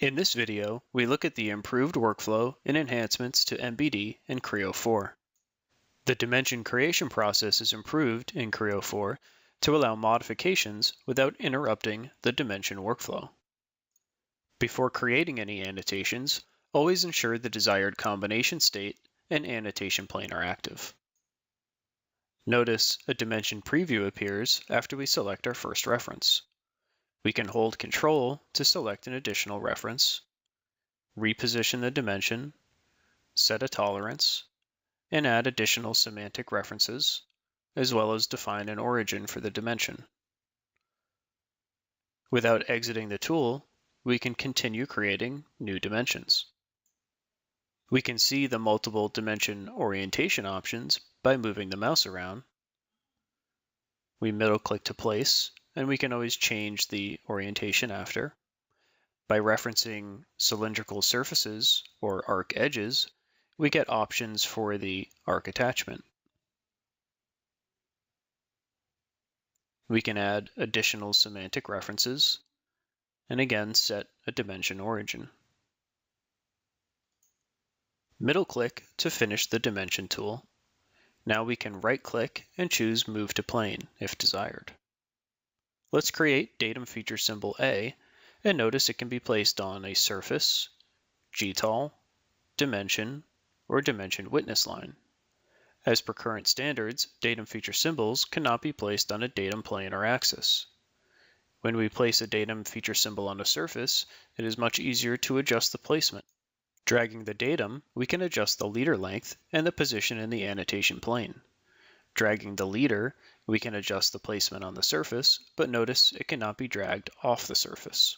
In this video, we look at the improved workflow and enhancements to MBD in Creo 4. The dimension creation process is improved in Creo 4 to allow modifications without interrupting the dimension workflow. Before creating any annotations, always ensure the desired combination state and annotation plane are active. Notice a dimension preview appears after we select our first reference. We can hold Control to select an additional reference, reposition the dimension, set a tolerance, and add additional semantic references, as well as define an origin for the dimension. Without exiting the tool, we can continue creating new dimensions. We can see the multiple dimension orientation options by moving the mouse around. We middle-click to place, and we can always change the orientation after. By referencing cylindrical surfaces or arc edges, we get options for the arc attachment. We can add additional semantic references, and again set a dimension origin. Middle-click to finish the dimension tool. Now we can right-click and choose Move to Plane if desired. Let's create datum feature symbol A, and notice it can be placed on a surface, GTOL, dimension, or dimension witness line. As per current standards, datum feature symbols cannot be placed on a datum plane or axis. When we place a datum feature symbol on a surface, it is much easier to adjust the placement. Dragging the datum, we can adjust the leader length and the position in the annotation plane. Dragging the leader, we can adjust the placement on the surface, but notice it cannot be dragged off the surface.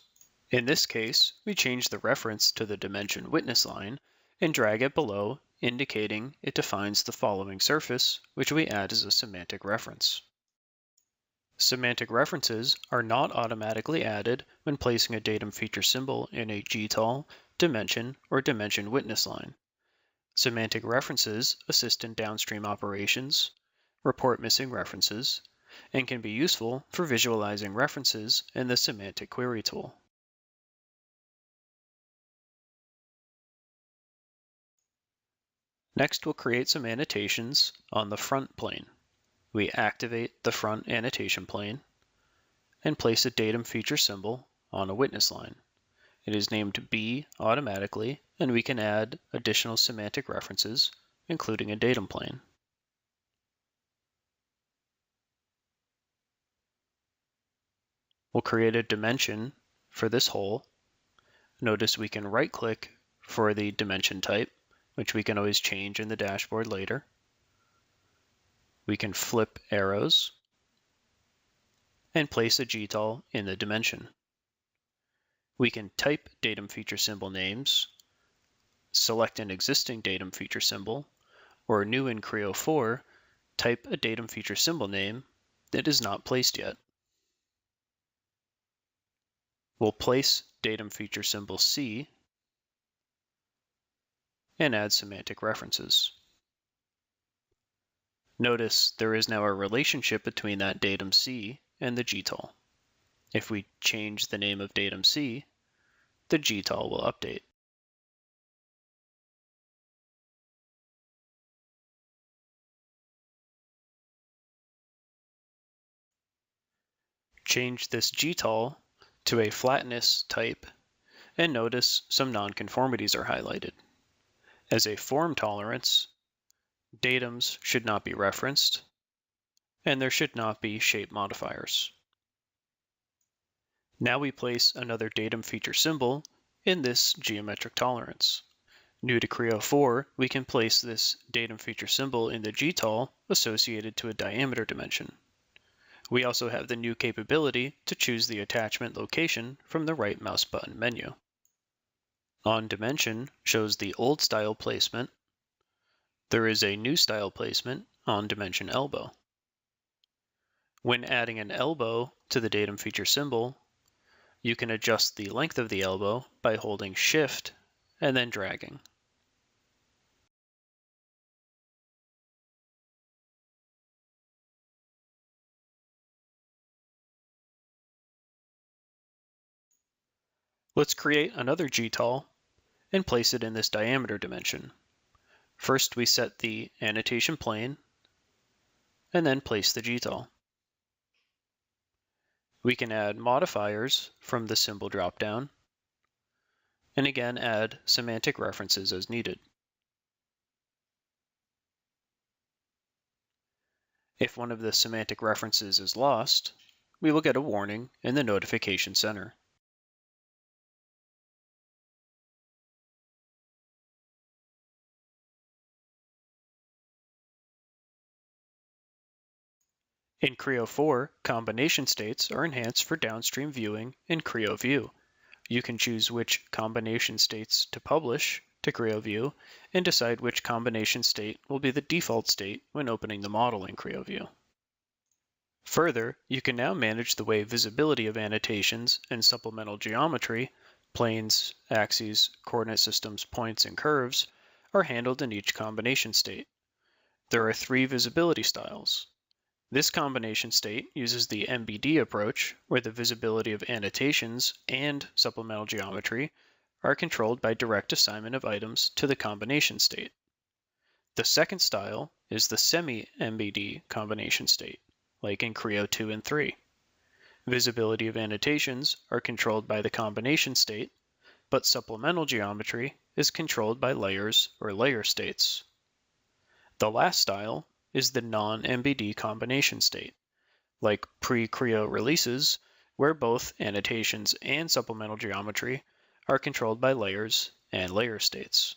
In this case, we change the reference to the dimension witness line and drag it below, indicating it defines the following surface, which we add as a semantic reference. Semantic references are not automatically added when placing a datum feature symbol in a GTOL, dimension, or dimension witness line. Semantic references assist in downstream operations, report missing references, and can be useful for visualizing references in the semantic query tool. Next, we'll create some annotations on the front plane. We activate the front annotation plane and place a datum feature symbol on a witness line. It is named B automatically, and we can add additional semantic references, including a datum plane. We'll create a dimension for this hole. Notice we can right-click for the dimension type, which we can always change in the dashboard later. We can flip arrows and place a GTOL in the dimension. We can type datum feature symbol names, select an existing datum feature symbol, or new in Creo 4, type a datum feature symbol name that is not placed yet. We'll place datum feature symbol C and add semantic references. Notice there is now a relationship between that datum C and the GTOL. If we change the name of datum C, the GTOL will update. Change this GTOL to a flatness type, and notice some nonconformities are highlighted. As a form tolerance, datums should not be referenced, and there should not be shape modifiers. Now we place another datum feature symbol in this geometric tolerance. New to Creo 4, we can place this datum feature symbol in the GTOL associated to a diameter dimension. We also have the new capability to choose the attachment location from the right mouse button menu. On dimension shows the old style placement. There is a new style placement on dimension elbow. When adding an elbow to the datum feature symbol, you can adjust the length of the elbow by holding Shift and then dragging. Let's create another GTOL and place it in this diameter dimension. First, we set the annotation plane and then place the GTOL. We can add modifiers from the symbol dropdown and again add semantic references as needed. If one of the semantic references is lost, we will get a warning in the notification center. In Creo 4, combination states are enhanced for downstream viewing in Creo View. You can choose which combination states to publish to Creo View and decide which combination state will be the default state when opening the model in Creo View. Further, you can now manage the way visibility of annotations and supplemental geometry, planes, axes, coordinate systems, points, and curves, are handled in each combination state. There are 3 visibility styles. This combination state uses the MBD approach, where the visibility of annotations and supplemental geometry are controlled by direct assignment of items to the combination state. The second style is the semi-MBD combination state, like in Creo 2 and 3. Visibility of annotations are controlled by the combination state, but supplemental geometry is controlled by layers or layer states. The last style is the non-MBD combination state, like pre-Creo releases, where both annotations and supplemental geometry are controlled by layers and layer states.